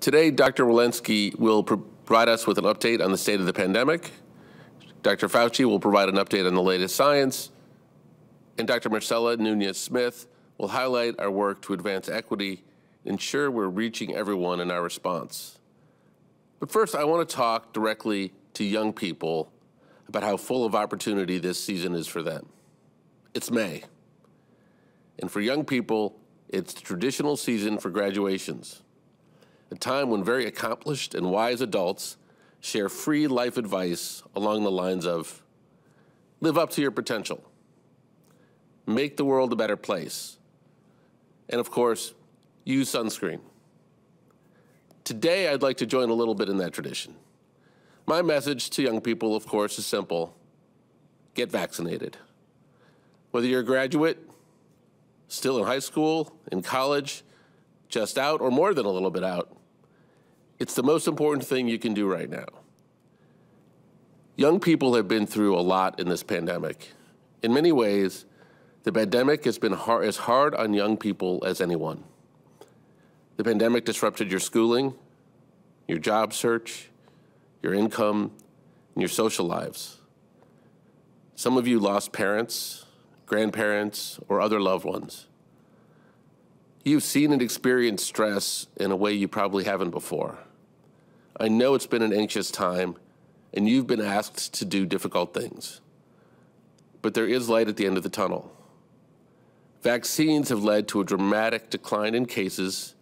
Today, Dr. Walensky will provide us with an update on the state of the pandemic. Dr. Fauci will provide an update on the latest science. And Dr. Marcela Nunez-Smith will highlight our work to advance equity, ensure we're reaching everyone in our response. But first, I want to talk directly to young people about how full of opportunity this season is for them. It's May. And for young people, it's the traditional season for graduations, a time when very accomplished and wise adults share free life advice along the lines of live up to your potential, make the world a better place, and of course, use sunscreen. Today, I'd like to join a little bit in that tradition. My message to young people, of course, is simple. Get vaccinated. Whether you're a graduate, still in high school, in college, just out, or more than a little bit out, it's the most important thing you can do right now. Young people have been through a lot in this pandemic. In many ways, the pandemic has been as hard on young people as anyone. The pandemic disrupted your schooling, your job search, your income, and your social lives. Some of you lost parents, grandparents, or other loved ones. You've seen and experienced stress in a way you probably haven't before. I know it's been an anxious time, and you've been asked to do difficult things. But there is light at the end of the tunnel. Vaccines have led to a dramatic decline in cases,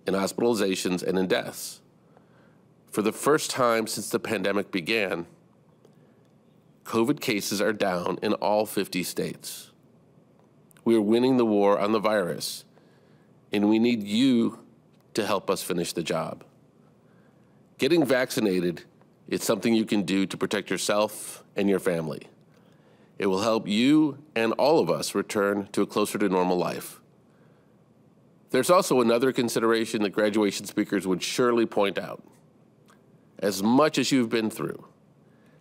in hospitalizations, and in deaths. For the first time since the pandemic began, COVID cases are down in all 50 states. We are winning the war on the virus, and we need you to help us finish the job. Getting vaccinated is something you can do to protect yourself and your family. It will help you and all of us return to a closer to normal life. There's also another consideration that graduation speakers would surely point out. As much as you've been through,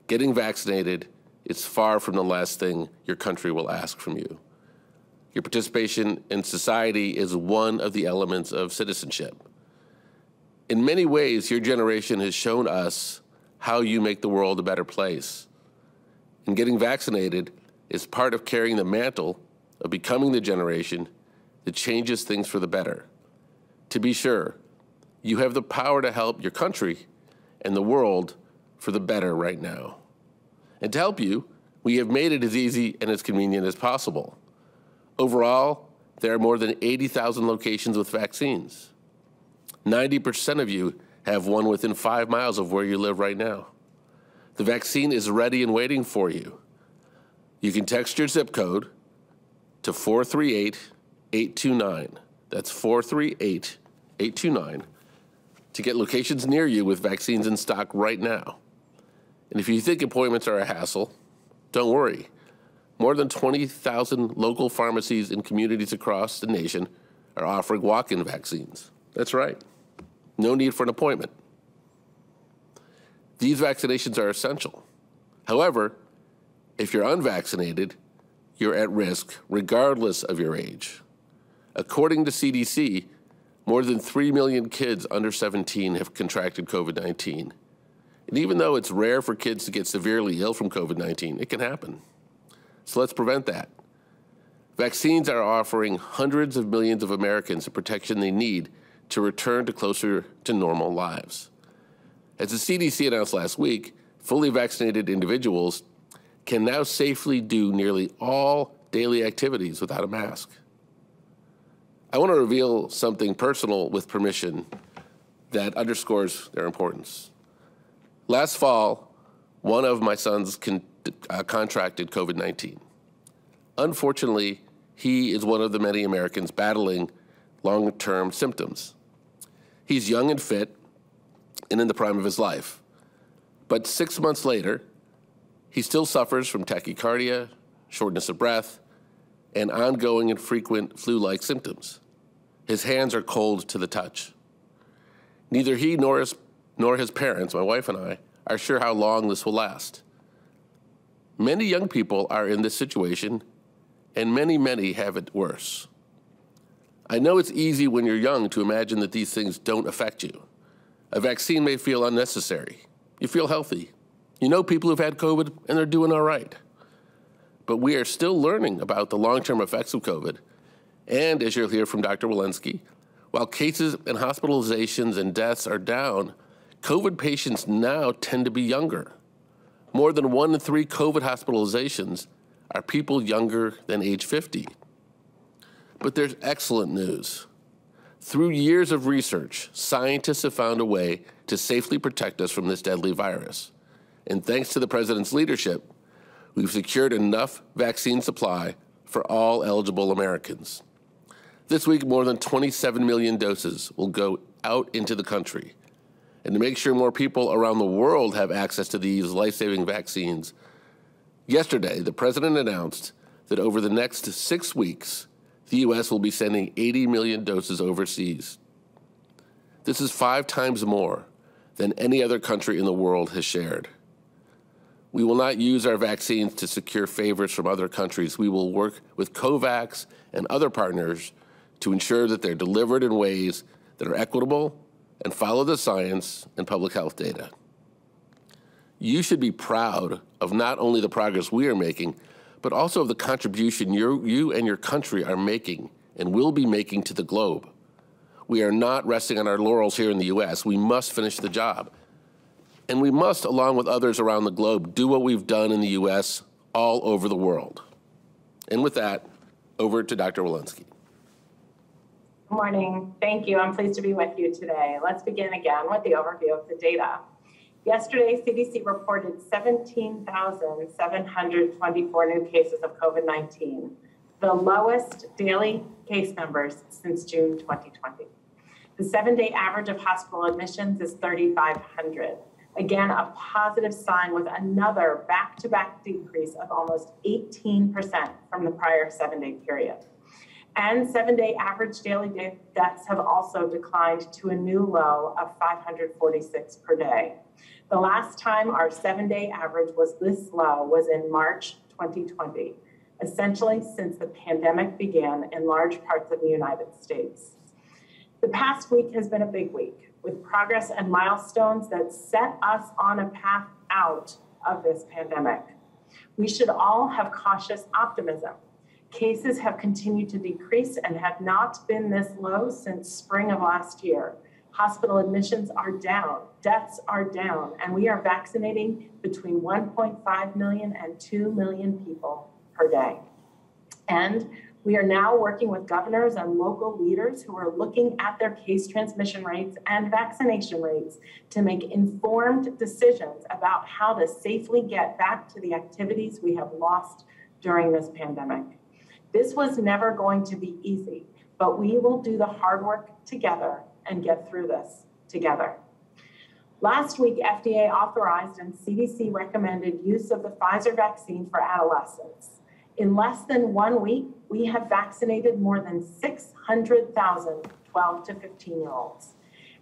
getting vaccinated is far from the last thing your country will ask from you. Your participation in society is one of the elements of citizenship. In many ways, your generation has shown us how you make the world a better place. And getting vaccinated is part of carrying the mantle of becoming the generation that changes things for the better. To be sure, you have the power to help your country and the world for the better right now. And to help you, we have made it as easy and as convenient as possible. Overall, there are more than 80,000 locations with vaccines. 90% of you have one within 5 miles of where you live right now. The vaccine is ready and waiting for you. You can text your zip code to 438-829. That's 438-829 to get locations near you with vaccines in stock right now. And if you think appointments are a hassle, don't worry. More than 20,000 local pharmacies in communities across the nation are offering walk-in vaccines. That's right. No need for an appointment. These vaccinations are essential. However, if you're unvaccinated, you're at risk regardless of your age. According to CDC, more than 3 million kids under 17 have contracted COVID-19. And even though it's rare for kids to get severely ill from COVID-19, it can happen. So let's prevent that. Vaccines are offering hundreds of millions of Americans the protection they need to return to closer to normal lives. As the CDC announced last week, fully vaccinated individuals can now safely do nearly all daily activities without a mask. I want to reveal something personal with permission that underscores their importance. Last fall, one of my sons contracted COVID-19. Unfortunately, he is one of the many Americans battling long-term symptoms. He's young and fit and in the prime of his life. But 6 months later, he still suffers from tachycardia, shortness of breath, and ongoing and frequent flu-like symptoms. His hands are cold to the touch. Neither he nor his parents, my wife and I, are sure how long this will last. Many young people are in this situation, and many have it worse. I know it's easy when you're young to imagine that these things don't affect you. A vaccine may feel unnecessary. You feel healthy. You know people who've had COVID and they're doing all right. But we are still learning about the long-term effects of COVID. And as you'll hear from Dr. Walensky, while cases and hospitalizations and deaths are down, COVID patients now tend to be younger. More than 1 in 3 COVID hospitalizations are people younger than age 50. But there's excellent news. Through years of research, scientists have found a way to safely protect us from this deadly virus. And thanks to the President's leadership, we've secured enough vaccine supply for all eligible Americans. This week, more than 27 million doses will go out into the country. And to make sure more people around the world have access to these life-saving vaccines, yesterday, the President announced that over the next 6 weeks, the U.S. will be sending 80 million doses overseas. This is 5 times more than any other country in the world has shared. We will not use our vaccines to secure favors from other countries. We will work with COVAX and other partners to ensure that they're delivered in ways that are equitable and follow the science and public health data. You should be proud of not only the progress we are making, but also of the contribution you and your country are making and will be making to the globe. We are not resting on our laurels here in the U.S. We must finish the job. And we must, along with others around the globe, do what we've done in the U.S. all over the world. And with that, over to Dr. Walensky. Good morning. Thank you. I'm pleased to be with you today. Let's begin again with the overview of the data. Yesterday, CDC reported 17,724 new cases of COVID-19, the lowest daily case numbers since June 2020. The 7-day average of hospital admissions is 3,500. Again, a positive sign with another back-to-back decrease of almost 18% from the prior 7-day period. And 7-day average daily deaths have also declined to a new low of 546 per day. The last time our 7-day average was this low was in March 2020, essentially since the pandemic began in large parts of the United States. The past week has been a big week, with progress and milestones that set us on a path out of this pandemic. We should all have cautious optimism. Cases have continued to decrease and have not been this low since spring of last year. Hospital admissions are down, deaths are down, and we are vaccinating between 1.5 million and 2 million people per day. And we are now working with governors and local leaders who are looking at their case transmission rates and vaccination rates to make informed decisions about how to safely get back to the activities we have lost during this pandemic. This was never going to be easy, but we will do the hard work together and get through this together. Last week, FDA authorized and CDC recommended use of the Pfizer vaccine for adolescents. In less than 1 week, we have vaccinated more than 600,000 12 to 15-year-olds.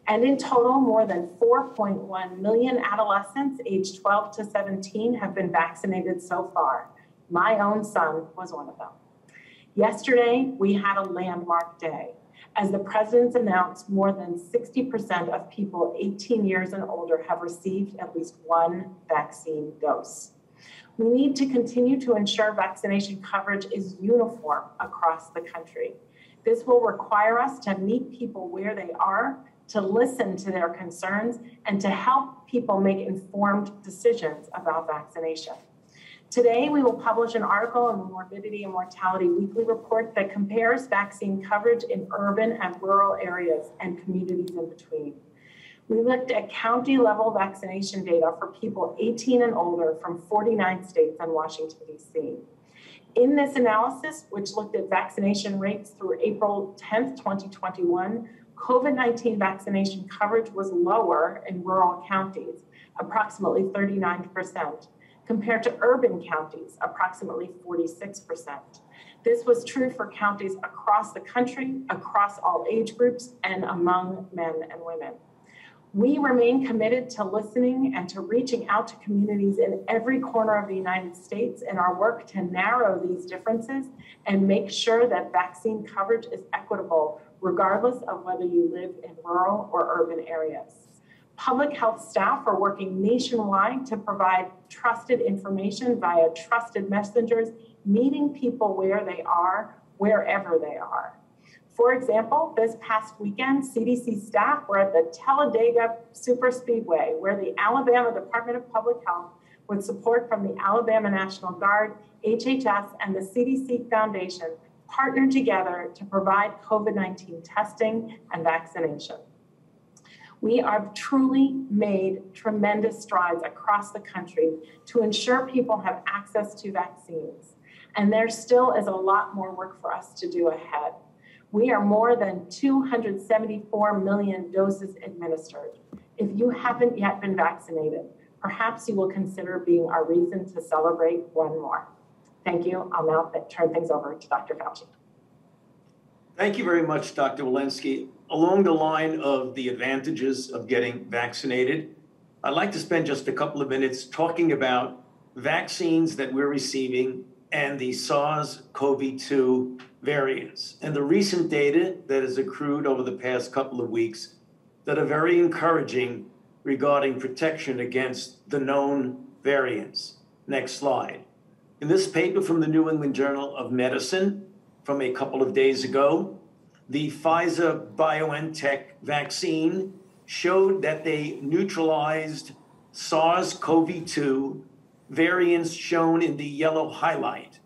And in total, more than 4.1 million adolescents aged 12 to 17 have been vaccinated so far. My own son was one of them. Yesterday, we had a landmark day. As the President announced, more than 60% of people 18 years and older have received at least 1 vaccine dose. We need to continue to ensure vaccination coverage is uniform across the country. This will require us to meet people where they are, to listen to their concerns, and to help people make informed decisions about vaccination. Today, we will publish an article in the Morbidity and Mortality Weekly Report that compares vaccine coverage in urban and rural areas and communities in between. We looked at county-level vaccination data for people 18 and older from 49 states and Washington, D.C. In this analysis, which looked at vaccination rates through April 10th, 2021, COVID-19 vaccination coverage was lower in rural counties, approximately 39%. Compared to urban counties, approximately 46%. This was true for counties across the country, across all age groups, and among men and women. We remain committed to listening and to reaching out to communities in every corner of the United States in our work to narrow these differences and make sure that vaccine coverage is equitable, regardless of whether you live in rural or urban areas. Public health staff are working nationwide to provide trusted information via trusted messengers, meeting people where they are, wherever they are. For example, this past weekend, CDC staff were at the Talladega Superspeedway, where the Alabama Department of Public Health, with support from the Alabama National Guard, HHS, and the CDC Foundation, partnered together to provide COVID-19 testing and vaccination. We have truly made tremendous strides across the country to ensure people have access to vaccines. And there still is a lot more work for us to do ahead. We are more than 274 million doses administered. If you haven't yet been vaccinated, perhaps you will consider being our reason to celebrate one more. Thank you. I'll now turn things over to Dr. Fauci. Thank you very much, Dr. Walensky. Along the line of the advantages of getting vaccinated, I'd like to spend just a couple of minutes talking about vaccines that we're receiving and the SARS-CoV-2 variants and the recent data that has accrued over the past couple of weeks that are very encouraging regarding protection against the known variants. Next slide. In this paper from the New England Journal of Medicine from a couple of days ago, the Pfizer-BioNTech vaccine showed that they neutralized SARS-CoV-2 variants shown in the yellow highlight.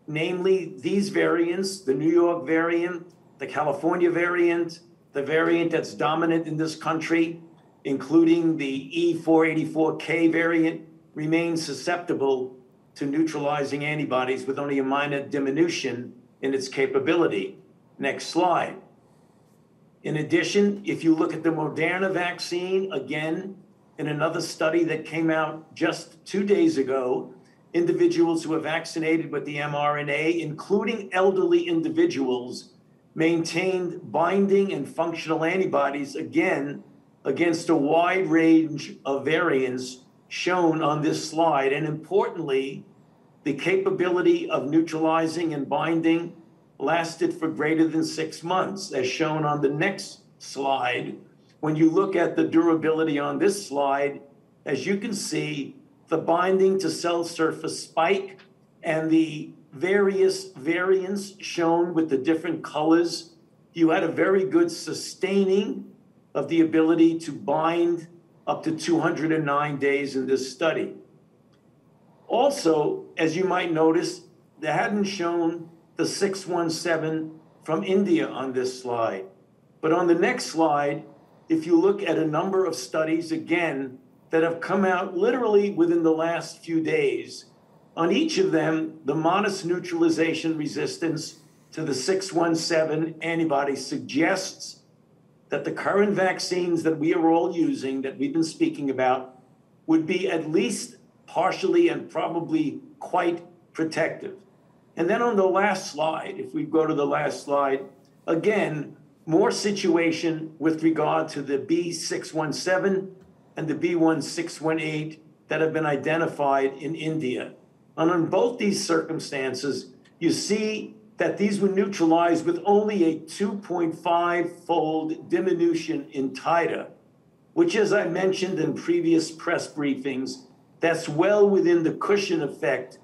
Namely, these variants, the New York variant, the California variant, the variant that's dominant in this country, including the E484K variant, remain susceptible to neutralizing antibodies with only a minor diminution in its capability. Next slide. In addition, if you look at the Moderna vaccine, again, in another study that came out just 2 days ago, individuals who are vaccinated with the mRNA, including elderly individuals, maintained binding and functional antibodies, again, against a wide range of variants shown on this slide. And importantly, the capability of neutralizing and binding lasted for greater than 6 months, as shown on the next slide. When you look at the durability on this slide, as you can see, the binding to cell surface spike and the various variants shown with the different colors, you had a very good sustaining of the ability to bind up to 209 days in this study. Also, as you might notice, they hadn't shown the 617 from India on this slide. But on the next slide, if you look at a number of studies, again, that have come out literally within the last few days, on each of them, the modest neutralization resistance to the 617 antibody suggests that the current vaccines that we are all using, that we've been speaking about, would be at least partially and probably quite protective. And then on the last slide, if we go to the last slide, again, more situation with regard to the B617 and the B1618 that have been identified in India. And on both these circumstances, you see that these were neutralized with only a 2.5-fold diminution in titer, which, as I mentioned in previous press briefings, that's well within the cushion effect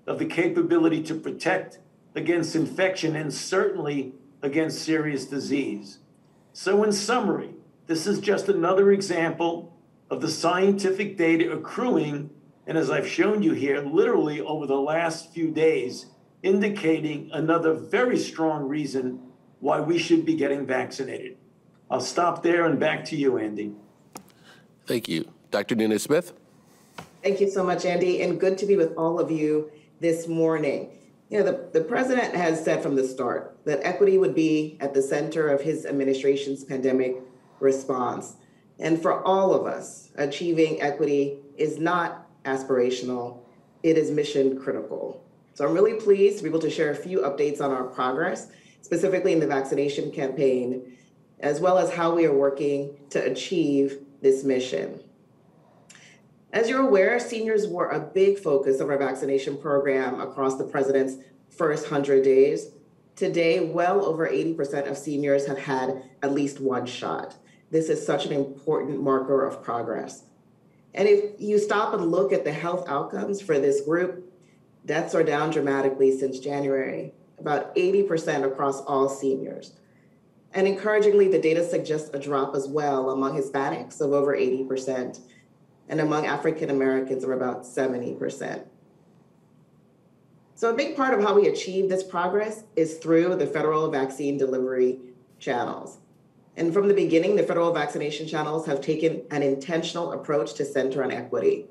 of the capability to protect against infection and certainly against serious disease. So in summary, this is just another example of the scientific data accruing, and as I've shown you here, literally over the last few days, indicating another very strong reason why we should be getting vaccinated. I'll stop there and back to you, Andy. Thank you. Dr. Nunes-Smith? Thank you so much, Andy, and good to be with all of you this morning. You know, the president has said from the start that equity would be at the center of his administration's pandemic response. And for all of us, achieving equity is not aspirational, it is mission critical. So I'm really pleased to be able to share a few updates on our progress, specifically in the vaccination campaign, as well as how we are working to achieve this mission. As you're aware, seniors were a big focus of our vaccination program across the president's first 100 days. Today, well over 80% of seniors have had at least one shot. this is such an important marker of progress. And if you stop and look at the health outcomes for this group, deaths are down dramatically since January, about 80% across all seniors. And encouragingly, the data suggests a drop as well among Hispanics of over 80% and among African Americans of about 70%. So a big part of how we achieve this progress is through the federal vaccine delivery channels. And from the beginning, the federal vaccination channels have taken an intentional approach to center on equity.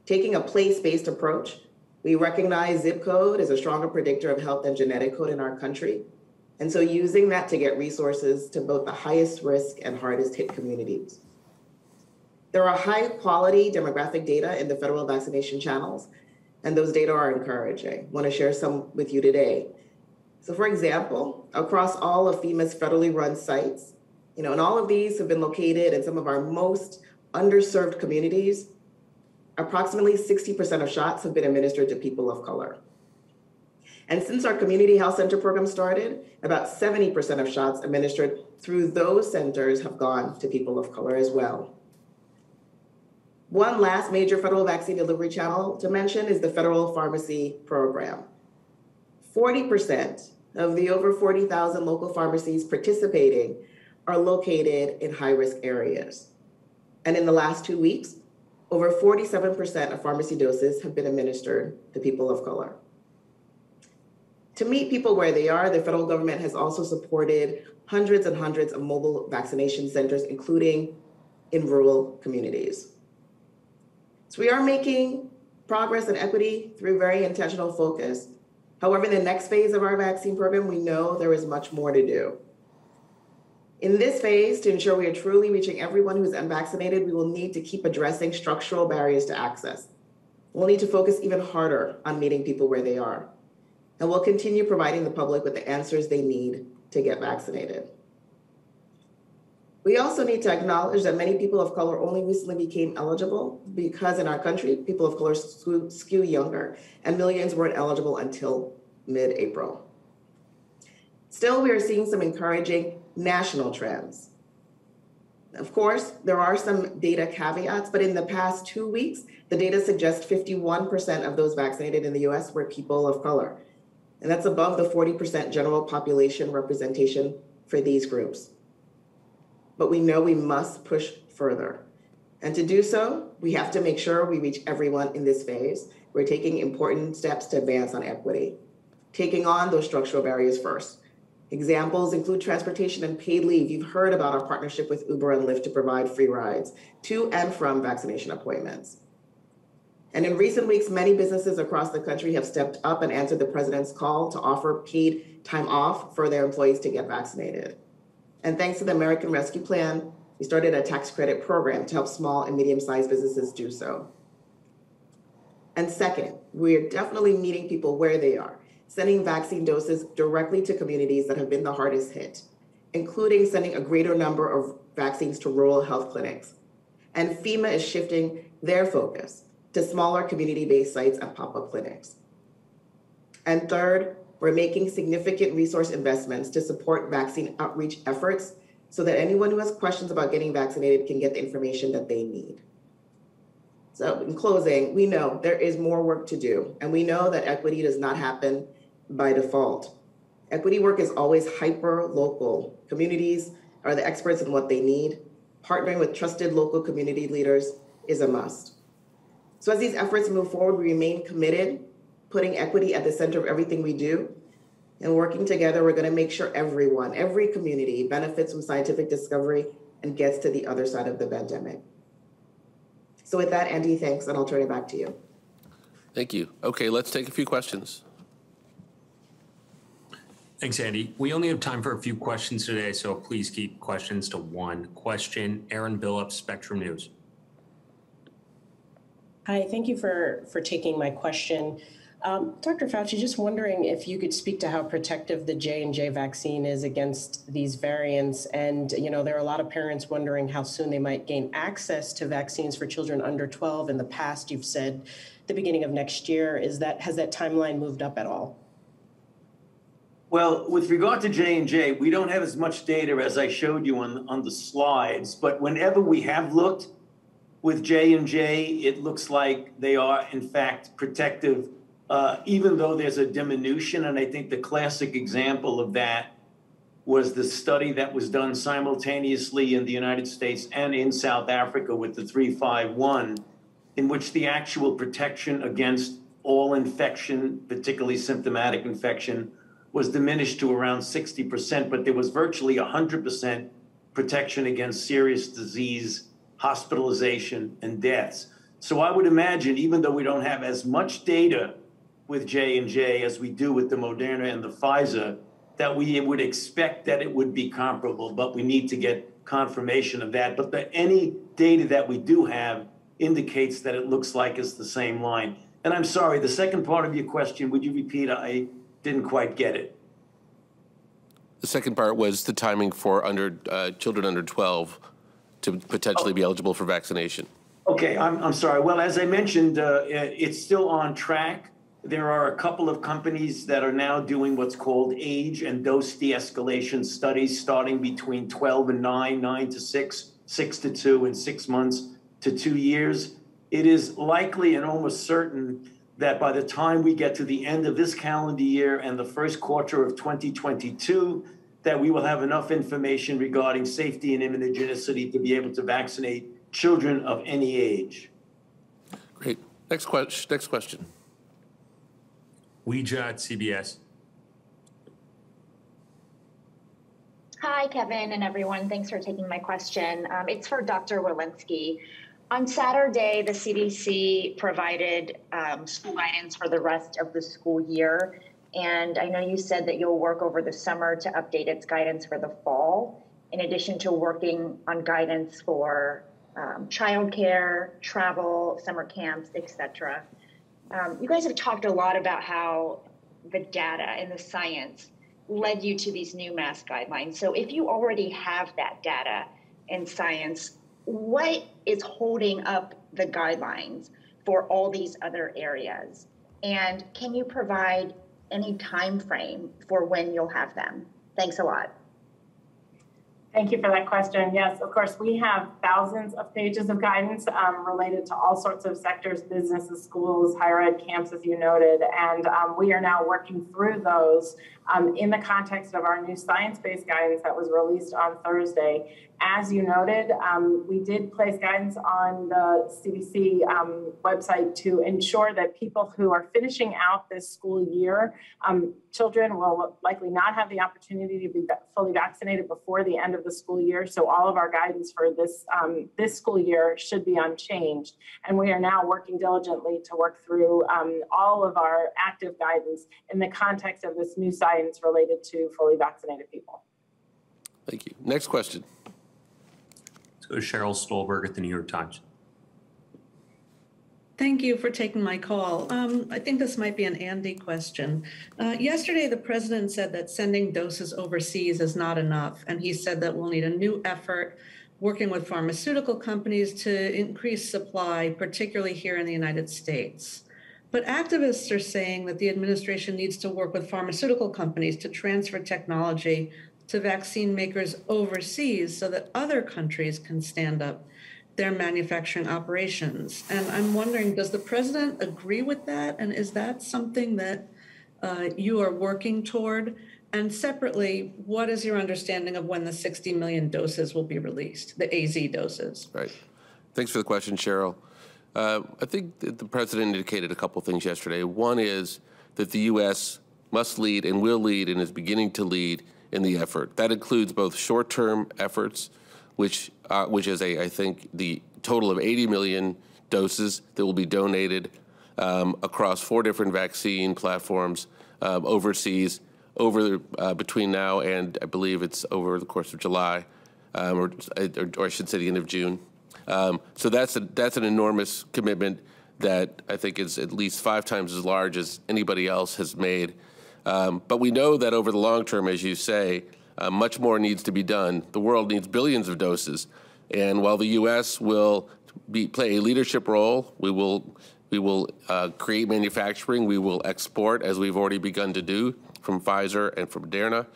Taking a place-based approach, we recognize zip code as a stronger predictor of health than genetic code in our country. And so using that to get resources to both the highest risk and hardest hit communities. There are high quality demographic data in the federal vaccination channels, and those data are encouraging. I want to share some with you today. So for example, across all of FEMA's federally run sites, and all of these have been located in some of our most underserved communities, approximately 60% of shots have been administered to people of color. And since our community health center program started, about 70% of shots administered through those centers have gone to people of color as well. One last major federal vaccine delivery channel to mention is the federal pharmacy program. 40% of the over 40,000 local pharmacies participating are located in high-risk areas. And in the last 2 weeks, over 47% of pharmacy doses have been administered to people of color. To meet people where they are, the federal government has also supported hundreds and hundreds of mobile vaccination centers, including in rural communities. So we are making progress in equity through very intentional focus. However, in the next phase of our vaccine program, we know there is much more to do. In this phase, to ensure we are truly reaching everyone who is unvaccinated, we will need to keep addressing structural barriers to access. We'll need to focus even harder on meeting people where they are. And we'll continue providing the public with the answers they need to get vaccinated. We also need to acknowledge that many people of color only recently became eligible because in our country, people of color skew younger, and millions weren't eligible until mid-April. Still, we are seeing some encouraging national trends. Of course, there are some data caveats, but in the past 2 weeks, the data suggests 51% of those vaccinated in the US were people of color. And that's above the 40% general population representation for these groups. But we know we must push further. And to do so, we have to make sure we reach everyone in this phase. We're taking important steps to advance on equity, taking on those structural barriers first. Examples include transportation and paid leave. You've heard about our partnership with Uber and Lyft to provide free rides to and from vaccination appointments. And in recent weeks, many businesses across the country have stepped up and answered the president's call to offer paid time off for their employees to get vaccinated. And thanks to the American Rescue Plan, we started a tax credit program to help small and medium-sized businesses do so. And second, we're definitely meeting people where they are, sending vaccine doses directly to communities that have been the hardest hit, including sending a greater number of vaccines to rural health clinics. And FEMA is shifting their focus to smaller community-based sites and pop-up clinics. And third, we're making significant resource investments to support vaccine outreach efforts so that anyone who has questions about getting vaccinated can get the information that they need. So in closing, we know there is more work to do, and we know that equity does not happen by default. Equity work is always hyper-local. Communities are the experts in what they need. Partnering with trusted local community leaders is a must. So as these efforts move forward, we remain committed, putting equity at the center of everything we do. And working together, we're going to make sure everyone, every community benefits from scientific discovery and gets to the other side of the pandemic. So with that, Andy, thanks, and I'll turn it back to you. Thank you. Okay, let's take a few questions. Thanks, Andy. We only have time for a few questions today, so please keep questions to one question. Aaron Billups, Spectrum News. Hi, thank you for taking my question. Dr. Fauci, just wondering if you could speak to how protective the J&J vaccine is against these variants. And, there are a lot of parents wondering how soon they might gain access to vaccines for children under 12. In the past, you've said the beginning of next year. Has that timeline moved up at all? Well, with regard to J&J, we don't have as much data as I showed you on the slides, but whenever we have looked with J&J, it looks like they are in fact protective, even though there's a diminution. And I think the classic example of that was the study that was done simultaneously in the United States and in South Africa with the 351, in which the actual protection against all infection, particularly symptomatic infection, was diminished to around 60%, but there was virtually 100% protection against serious disease, hospitalization, and deaths. So I would imagine, even though we don't have as much data with J&J as we do with the Moderna and the Pfizer, that we would expect that it would be comparable, but we need to get confirmation of that. But any data that we do have indicates that it looks like it's the same line. And I'm sorry, the second part of your question, would you repeat? I didn't quite get it. The second part was the timing for children under 12 to potentially be eligible for vaccination. Okay, I'm sorry. Well, as I mentioned, it's still on track. There are a couple of companies that are now doing what's called age and dose de-escalation studies, starting between 12 and 9, 9 to 6, 6 to 2, and 6 months to 2 years. It is likely and almost certain that by the time we get to the end of this calendar year and the first quarter of 2022, that we will have enough information regarding safety and immunogenicity to be able to vaccinate children of any age. Great. Next question. Ouija at CBS. Hi, Kevin and everyone. Thanks for taking my question. It's for Dr. Walensky. On Saturday, the CDC provided school guidance for the rest of the school year. And I know you said that you'll work over the summer to update its guidance for the fall, in addition to working on guidance for childcare, travel, summer camps, etc. You guys have talked a lot about how the data and the science led you to these new mask guidelines. So if you already have that data and science, what is holding up the guidelines for all these other areas? And can you provide any time frame for when you'll have them? Thanks a lot. Thank you for that question. Yes, of course, we have thousands of pages of guidance related to all sorts of sectors, businesses, schools, higher ed camps, as you noted, and we are now working through those in the context of our new science-based guidance that was released on Thursday. As you noted, we did place guidance on the CDC website to ensure that people who are finishing out this school year, children will likely not have the opportunity to be fully vaccinated before the end of the school year. So all of our guidance for this school year should be unchanged. And we are now working diligently to work through all of our active guidance in the context of this new science related to fully vaccinated people. Thank you. Next question. Let's go to Cheryl Stolberg at the New York Times. Thank you for taking my call. I think this might be an Andy question. Yesterday, the president said that sending doses overseas is not enough, and he said that we'll need a new effort working with pharmaceutical companies to increase supply, particularly here in the United States. But activists are saying that the administration needs to work with pharmaceutical companies to transfer technology to vaccine makers overseas so that other countries can stand up their manufacturing operations. And I'm wondering, does the president agree with that? And is that something that you are working toward? And separately, what is your understanding of when the 60 million doses will be released, the AZ doses? Right. Thanks for the question, Cheryl. I think that the president indicated a couple things yesterday. One is that the U.S. must lead and will lead and is beginning to lead in the effort. That includes both short-term efforts, which is, I think, the total of 80 million doses that will be donated across 4 different vaccine platforms overseas between now and I believe it's over the course of July, or I should say the end of June. So that's an enormous commitment that I think is at least 5 times as large as anybody else has made. But we know that over the long term, as you say, much more needs to be done. The world needs billions of doses. And while the U.S. will play a leadership role, we will create manufacturing, we will export, as we've already begun to do. from Pfizer and from Moderna,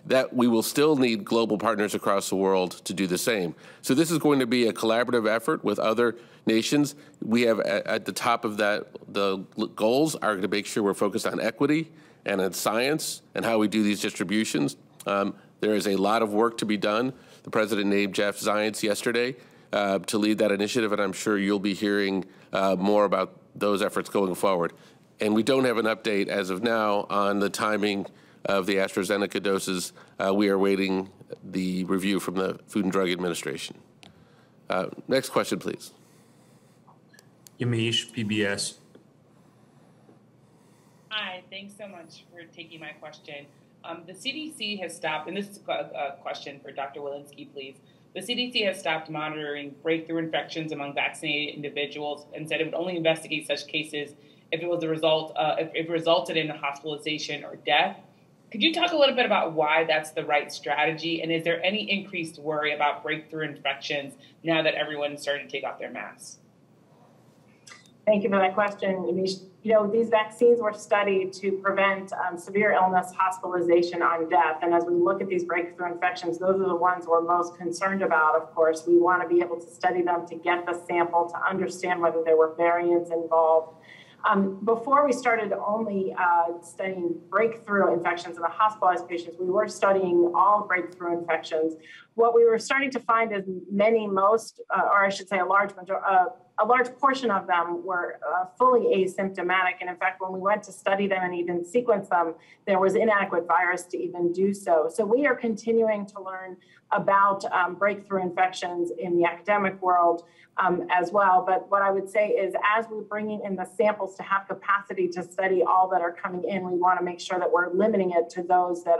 that we will still need global partners across the world to do the same. So this is going to be a collaborative effort with other nations. We have at the top of that, the goals are to make sure we're focused on equity and on science and how we do these distributions. There is a lot of work to be done. The president named Jeff Zients yesterday to lead that initiative, and I'm sure you'll be hearing more about those efforts going forward. And we don't have an update as of now on the timing of the AstraZeneca doses. We are waiting the review from the Food and Drug Administration. Next question, please. Yamiche, PBS. Hi, thanks so much for taking my question. The CDC has stopped, and this is a question for Dr. Walensky, please. The CDC has stopped monitoring breakthrough infections among vaccinated individuals and said it would only investigate such cases if it was if it resulted in a hospitalization or death. Could you talk a little bit about why that's the right strategy? And is there any increased worry about breakthrough infections now that everyone's starting to take off their masks? Thank you for that question. You know, these vaccines were studied to prevent severe illness, hospitalization, and death. And as we look at these breakthrough infections, those are the ones we're most concerned about, of course. We want to be able to study them to get the sample, to understand whether there were variants involved. Before we started only studying breakthrough infections in the hospitalized patients, we were studying all breakthrough infections. What we were starting to find is or I should say a large portion of them were fully asymptomatic. And in fact, when we went to study them and even sequence them, there was inadequate virus to even do so. So we are continuing to learn about breakthrough infections in the academic world as well. But what I would say is as we're bringing in the samples to have capacity to study all that are coming in, we want to make sure that we're limiting it to those that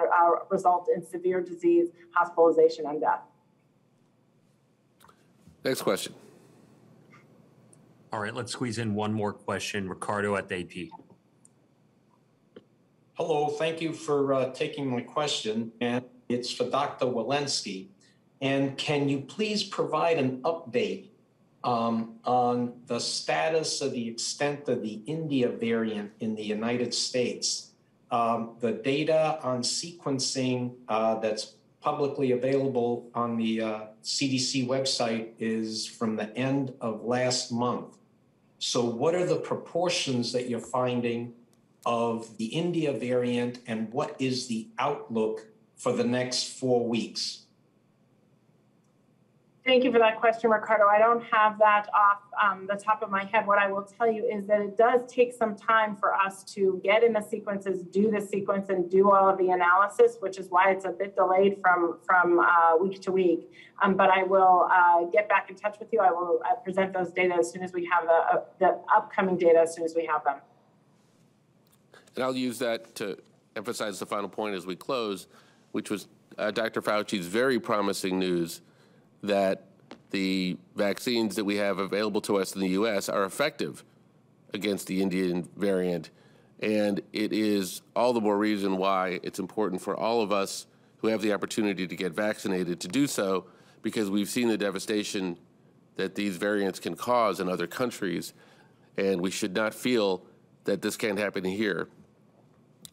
result in severe disease, hospitalization, and death. Next question. All right, let's squeeze in one more question. Ricardo at the AP. Hello, thank you for taking my question, and it's for Dr. Walensky. And can you please provide an update on the status of the extent of the India variant in the United States? The data on sequencing that's publicly available on the CDC website is from the end of last month. So what are the proportions that you're finding of the India variant, and what is the outlook for the next 4 weeks? Thank you for that question, Ricardo. I don't have that off the top of my head. What I will tell you is that it does take some time for us to get in the sequences, do the sequence, and do all of the analysis, which is why it's a bit delayed from week to week. But I will get back in touch with you. I will present those data as soon as we have the upcoming data, as soon as we have them. And I'll use that to emphasize the final point as we close, which was Dr. Fauci's very promising news that the vaccines that we have available to us in the U.S. are effective against the Indian variant. And it is all the more reason why it's important for all of us who have the opportunity to get vaccinated to do so, because we've seen the devastation that these variants can cause in other countries, and we should not feel that this can't happen here.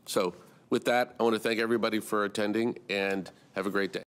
So with that, I want to thank everybody for attending, and have a great day.